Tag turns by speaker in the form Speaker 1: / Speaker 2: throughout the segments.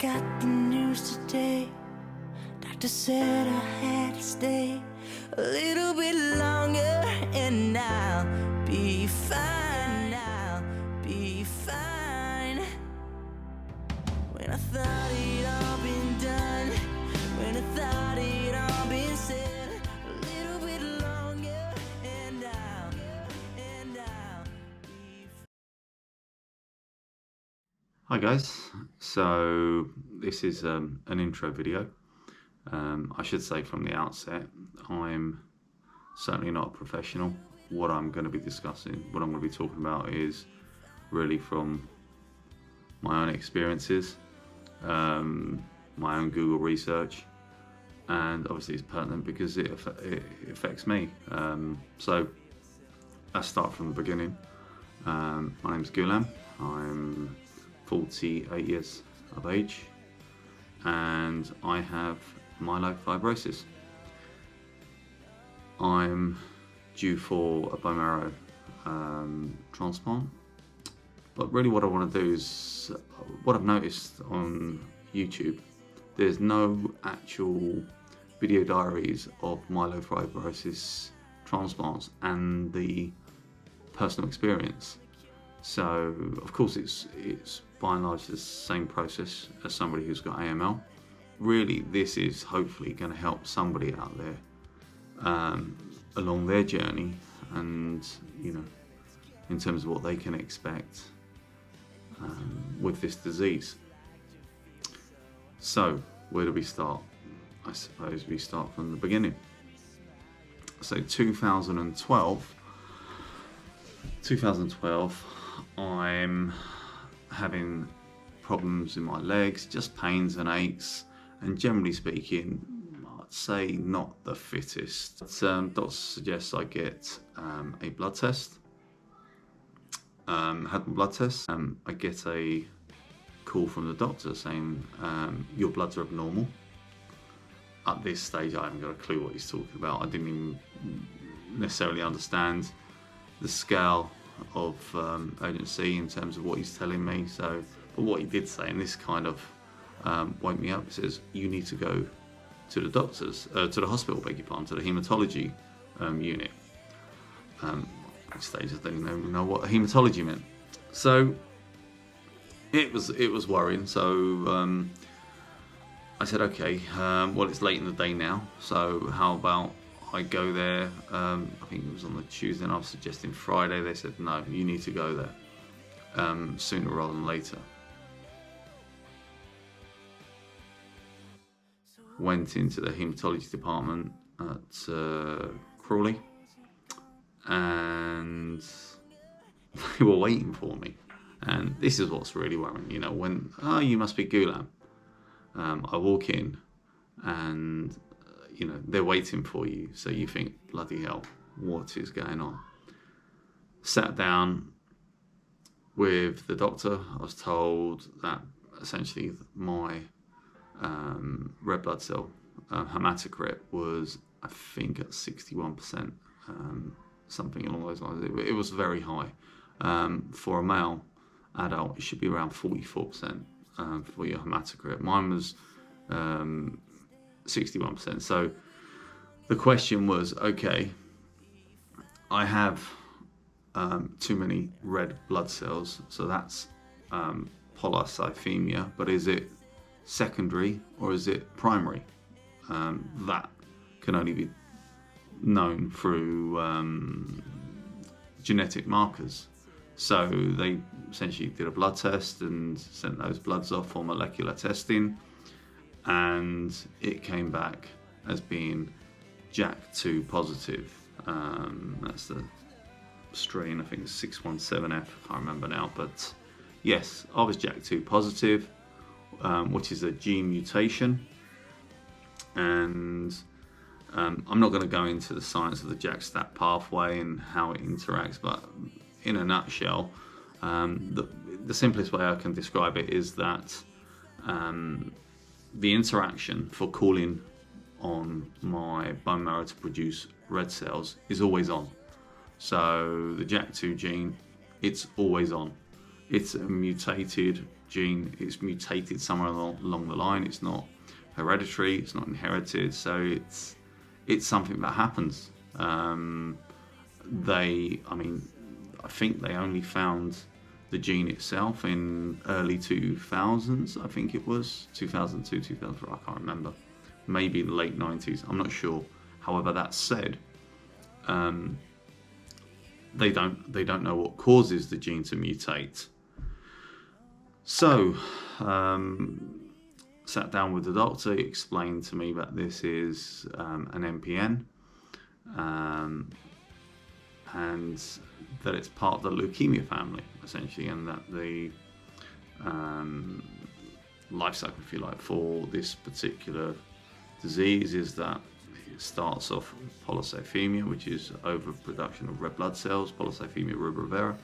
Speaker 1: got the news today. Doctor said I had to stay a little bit longer, and I'll be fine. I'll be fine. When I thought it all been done, when I thought it all been said, a little bit longer, and I'll be fine.
Speaker 2: Hi guys, so this is an intro video. I should say from the outset, I'm certainly not a professional. What I'm going to be discussing, what I'm going to be talking about is really from my own experiences, my own Google research, and obviously it's pertinent because it affects me. So let's start from the beginning. My name's Gulam. I'm 48 years of age, and I have myelofibrosis. I'm due for a bone marrow transplant, but really what I want to do is, what I've noticed on YouTube, there's no actual video diaries of myelofibrosis transplants and the personal experience. So of course it's by and large the same process as somebody who's got AML. Really, this is hopefully going to help somebody out there along their journey, and in terms of what they can expect with this disease. So where do we start? I suppose we start from the beginning. So 2012, I'm having problems in my legs, just pains and aches, and generally speaking, I'd say not the fittest. Doctor suggests I get a blood test. Had my blood test. I get a call from the doctor saying your bloods are abnormal. At this stage, I haven't got a clue what he's talking about. I didn't even necessarily understand the scale of urgency in terms of what he's telling me. But what he did say, and this kind of woke me up, he says, you need to go to the doctors, to the hospital, beg your pardon, to the haematology unit. At this stage, I didn't even know what haematology meant. So it was worrying. So I said, okay, well, it's late in the day now, so how about I go there? I think it was on the Tuesday, and I was suggesting Friday. They said, no, you need to go there sooner rather than later. Went into the haematology department at Crawley, and they were waiting for me. And this is what's really worrying, when, you must be Gulam. I walk in and, they're waiting for you. So you think, bloody hell, what is going on? Sat down with the doctor. I was told that essentially my red blood cell hematocrit was, I think, at 61%, something along those lines. It was very high. For a male adult, it should be around 44% for your hematocrit. Mine was 61%. So the question was, okay, I have too many red blood cells, so that's polycythemia, but is it secondary or is it primary? That can only be known through genetic markers. So they essentially did a blood test and sent those bloods off for molecular testing, and it came back as being JAK2 positive. That's the strain, I think it's 617F, I can't remember now, but yes, I was JAK2 positive, which is a gene mutation. And I'm not going to go into the science of the JAK-STAT pathway and how it interacts, but in a nutshell, the simplest way I can describe it is that the interaction for calling on my bone marrow to produce red cells is always on. So the JAK2 gene, it's always on. it's a mutated gene. It's mutated somewhere along the line. It's not hereditary. It's not inherited. So it's something that happens. I think they only found the gene itself in early 2000s. I think it was 2002, 2003. I can't remember. Maybe the late 90s. I'm not sure. However, that said, they don't know what causes the gene to mutate. So, sat down with the doctor. He explained to me that this is an MPN. And that it's part of the leukemia family, essentially, and that the life cycle, if you like, for this particular disease is that it starts off with polycythemia, which is overproduction of red blood cells, polycythemia rubra vera,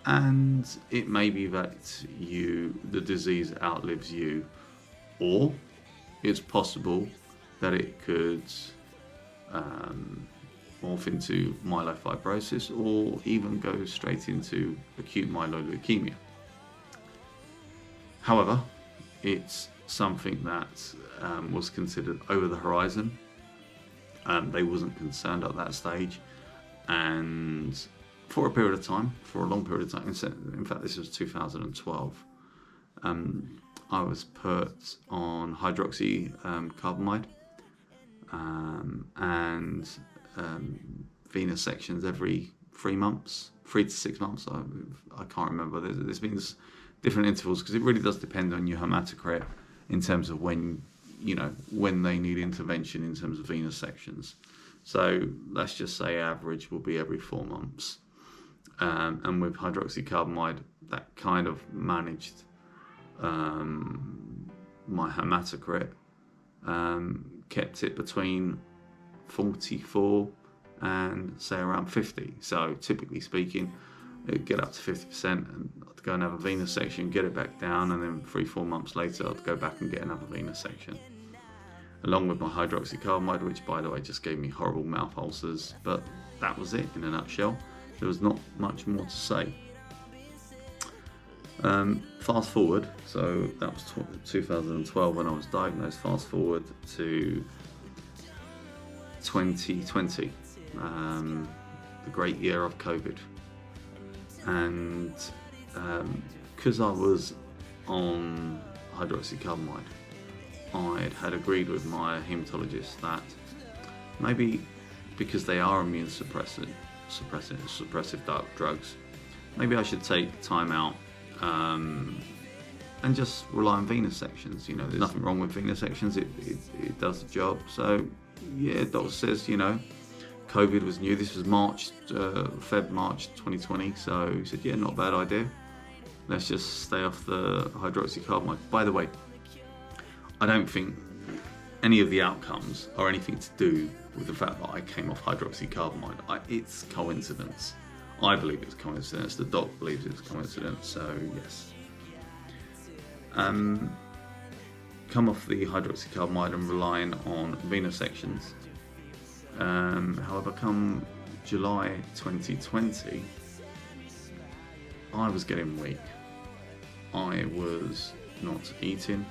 Speaker 2: and it may be that the disease outlives you, or it's possible that it could morph into myelofibrosis, or even go straight into acute myeloid leukemia. However, it's something that was considered over the horizon. They wasn't concerned at that stage, and for a period of time, for a long period of time, in fact this was 2012, I was put on hydroxycarbamide and venous sections every 3 to 6 months. I can't remember. There's been different intervals because it really does depend on your hematocrit in terms of when they need intervention in terms of venous sections. So let's just say average will be every 4 months. And with hydroxycarbamide, that kind of managed my hematocrit, kept it between 44 and say around 50. So typically speaking, it'd get up to 50% and I'd go and have a venous section, get it back down, and then 3-4 months later I'd go back and get another venous section. Along with my hydroxycarbamide, which by the way just gave me horrible mouth ulcers, but that was it in a nutshell. There was not much more to say. Fast forward, so that was 2012 when I was diagnosed. Fast forward to 2020, the great year of COVID, and because I was on hydroxycarbamide, I had agreed with my haematologist that maybe because they are immune suppressive drugs, maybe I should take time out and just rely on venous sections. There's nothing wrong with venous sections. It does the job. So yeah, doctor says, COVID was new. This was March 2020. So he said, yeah, not a bad idea. Let's just stay off the hydroxycarbamide. By the way, I don't think any of the outcomes are anything to do with the fact that I came off hydroxycarbamide. It's coincidence. I believe it's coincidence. The doc believes it's coincidence. So yes. Come off the hydroxycarbamide and relying on venous sections. However, come July 2020, I was getting weak. I was not eating.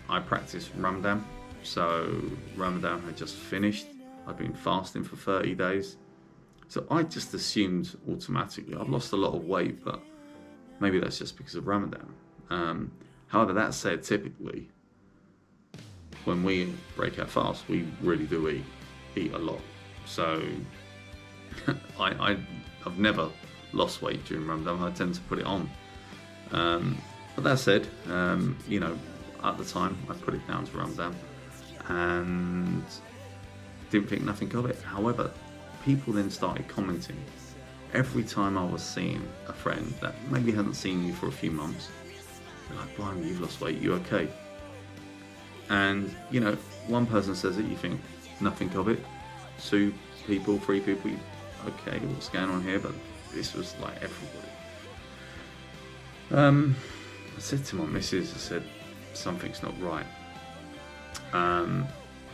Speaker 2: I practiced Ramadan, so Ramadan had just finished. I'd been fasting for 30 days. So I just assumed automatically I've lost a lot of weight, but maybe that's just because of Ramadan. However, that said, typically when we break our fast, we really do eat a lot. So I've never lost weight during Ramadan. I tend to put it on. But that said, at the time I put it down to Ramadan and didn't think nothing of it. However, people then started commenting. Every time I was seeing a friend that maybe hadn't seen me for a few months, they're like, Brian, you've lost weight, you okay? And, one person says it, you think nothing of it. 2 people, 3 people, okay, what's going on here? But this was like everybody. I said to my missus, I said, something's not right.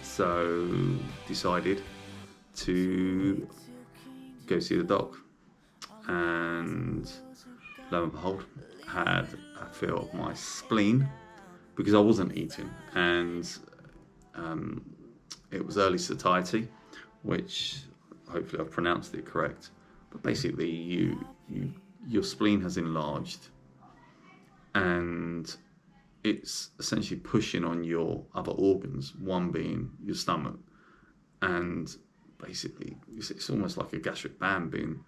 Speaker 2: So decided to go see the doc. And lo and behold, had a feel of my spleen because I wasn't eating, and it was early satiety, which hopefully I've pronounced it correct. But basically, your spleen has enlarged, and it's essentially pushing on your other organs, one being your stomach, and basically it's almost like a gastric band being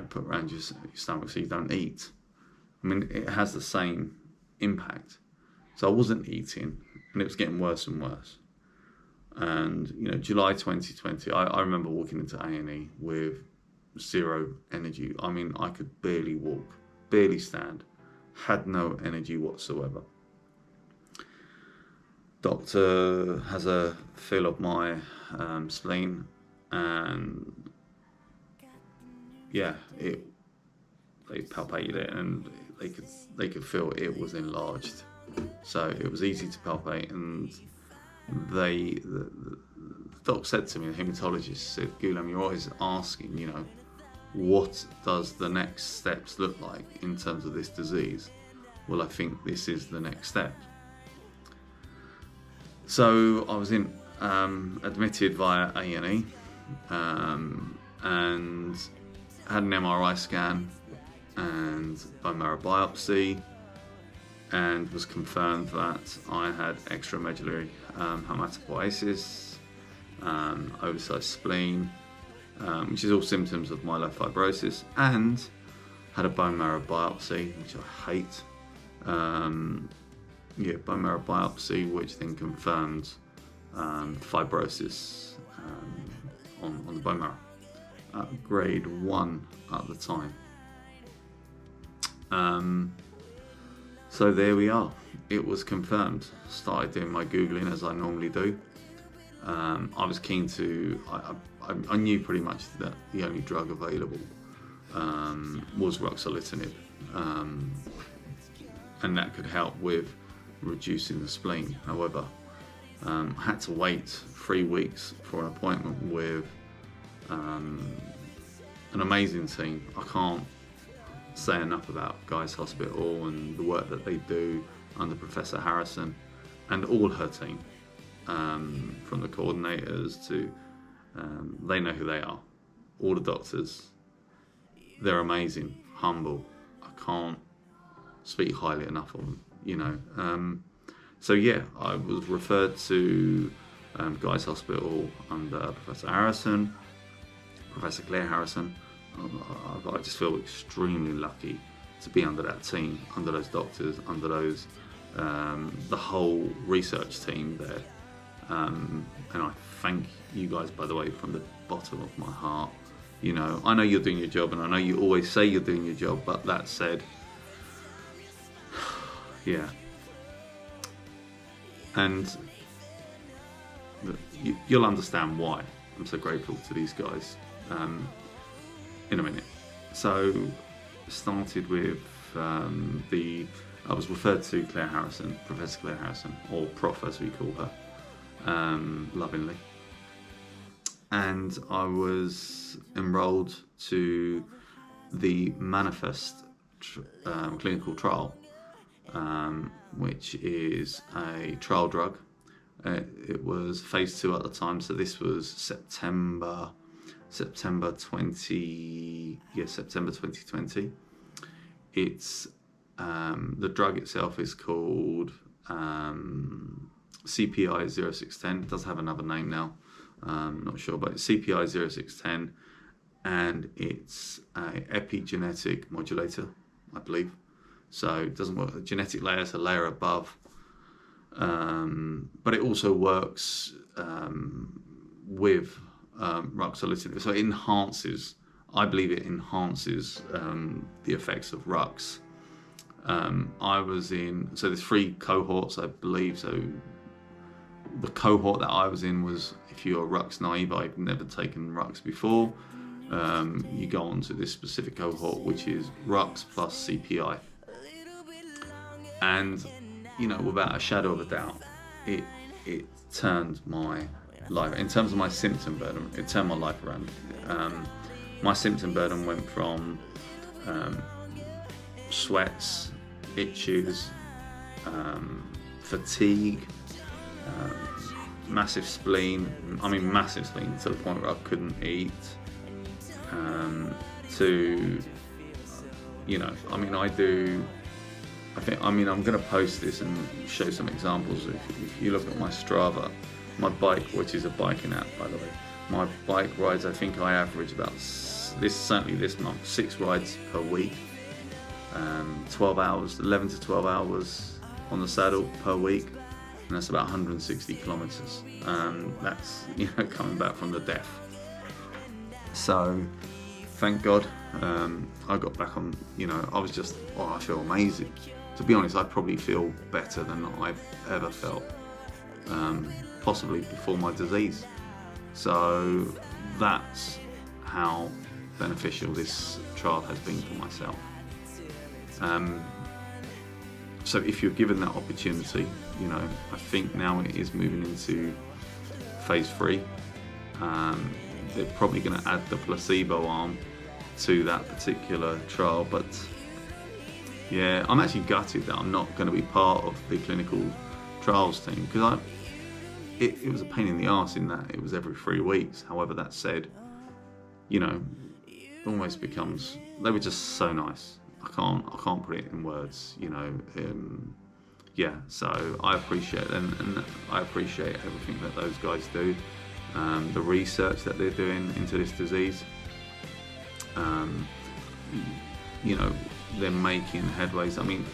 Speaker 2: put around your stomach so you don't eat. I mean, it has the same impact. So I wasn't eating, and it was getting worse and worse. And July 2020, I remember walking into A&E with zero energy. I mean, I could barely walk, barely stand, had no energy whatsoever. Doctor has a feel of my spleen, and they palpated it, and they could feel it was enlarged. So it was easy to palpate, and the doc said to me, the hematologist said, "Ghulam, you're always asking, what does the next steps look like in terms of this disease?" Well, I think this is the next step. So I was admitted via A&E, and had an MRI scan and bone marrow biopsy, and was confirmed that I had extramedullary hematopoiesis, oversized spleen, which is all symptoms of myelofibrosis, and had a bone marrow biopsy, which I hate. Bone marrow biopsy, which then confirmed fibrosis on the bone marrow, grade 1 at the time. So there we are. It was confirmed. Started doing my Googling as I normally do. I was keen to. I knew pretty much that the only drug available was ruxolitinib, and that could help with reducing the spleen. However, I had to wait 3 weeks for an appointment with an amazing team. I can't say enough about Guy's Hospital and the work that they do under Professor Harrison and all her team, from the coordinators to they know who they are, all the doctors. They're amazing, humble. I can't speak highly enough of them, so I was referred to Guy's Hospital under Professor Harrison, Professor Claire Harrison. I just feel extremely lucky to be under that team, under those doctors, under those the whole research team there, and I thank you guys, by the way, from the bottom of my heart. I know you're doing your job, and I know you always say you're doing your job, but that said, and you'll understand why I'm so grateful to these guys in a minute. So started with I was referred to Claire Harrison, Professor Claire Harrison, or Prof as we call her, lovingly, and I was enrolled to the Manifest clinical trial, which is a trial drug. It was phase 2 at the time, so this was September 2020. It's the drug itself is called CPI 0610. It does have another name now, not sure, but it's CPI 0610, and it's a epigenetic modulator, I believe. So it doesn't work. The genetic layer is a layer above, but it also works with ruxolitinib. So it enhances. I believe it enhances the effects of Rux. I was in. So there's 3 cohorts, I believe. So the cohort that I was in was, if you're Rux naive, I've never taken Rux before. You go on to this specific cohort, which is Rux plus CPI. And, without a shadow of a doubt, it turned my life, in terms of my symptom burden, it turned my life around. My symptom burden went from sweats, itches, fatigue, massive spleen. I mean, massive spleen to the point where I couldn't eat. To, you know, I mean, I'm going to post this and show some examples. If you look at my Strava, my bike, which is a biking app, by the way, my bike rides, I think I average about certainly this month, 6 rides per week, 12 hours, 11 to 12 hours on the saddle per week, and that's about 160 kilometers. That's, you know, coming back from the death. So, thank God, I got back on, you know, I feel amazing. To be honest, I probably feel better than I've ever felt, possibly before my disease. So that's how beneficial this trial has been for myself. So if you're given that opportunity, you know, I think now it is moving into phase 3. They're probably going to add the placebo arm to that particular trial, but yeah, I'm actually gutted that I'm not going to be part of the clinical trials team, because it was a pain in the arse in that it was every 3 weeks. However, that said, you know, it almost becomes, they were just so nice. I can't put it in words, you know. Yeah, so I appreciate it, and I appreciate everything that those guys do, the research that they're doing into this disease. You know, they're making headways. I mean,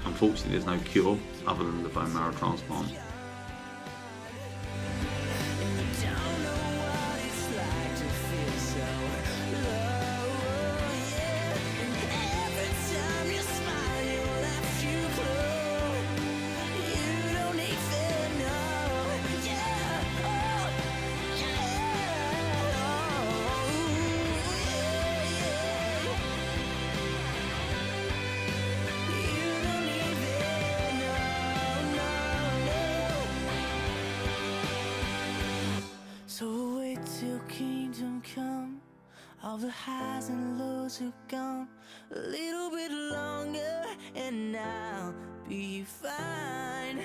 Speaker 2: unfortunately, there's no cure other than the bone marrow transplant.
Speaker 1: So wait till kingdom come, all the highs and lows are gone. A little bit longer and I'll be fine.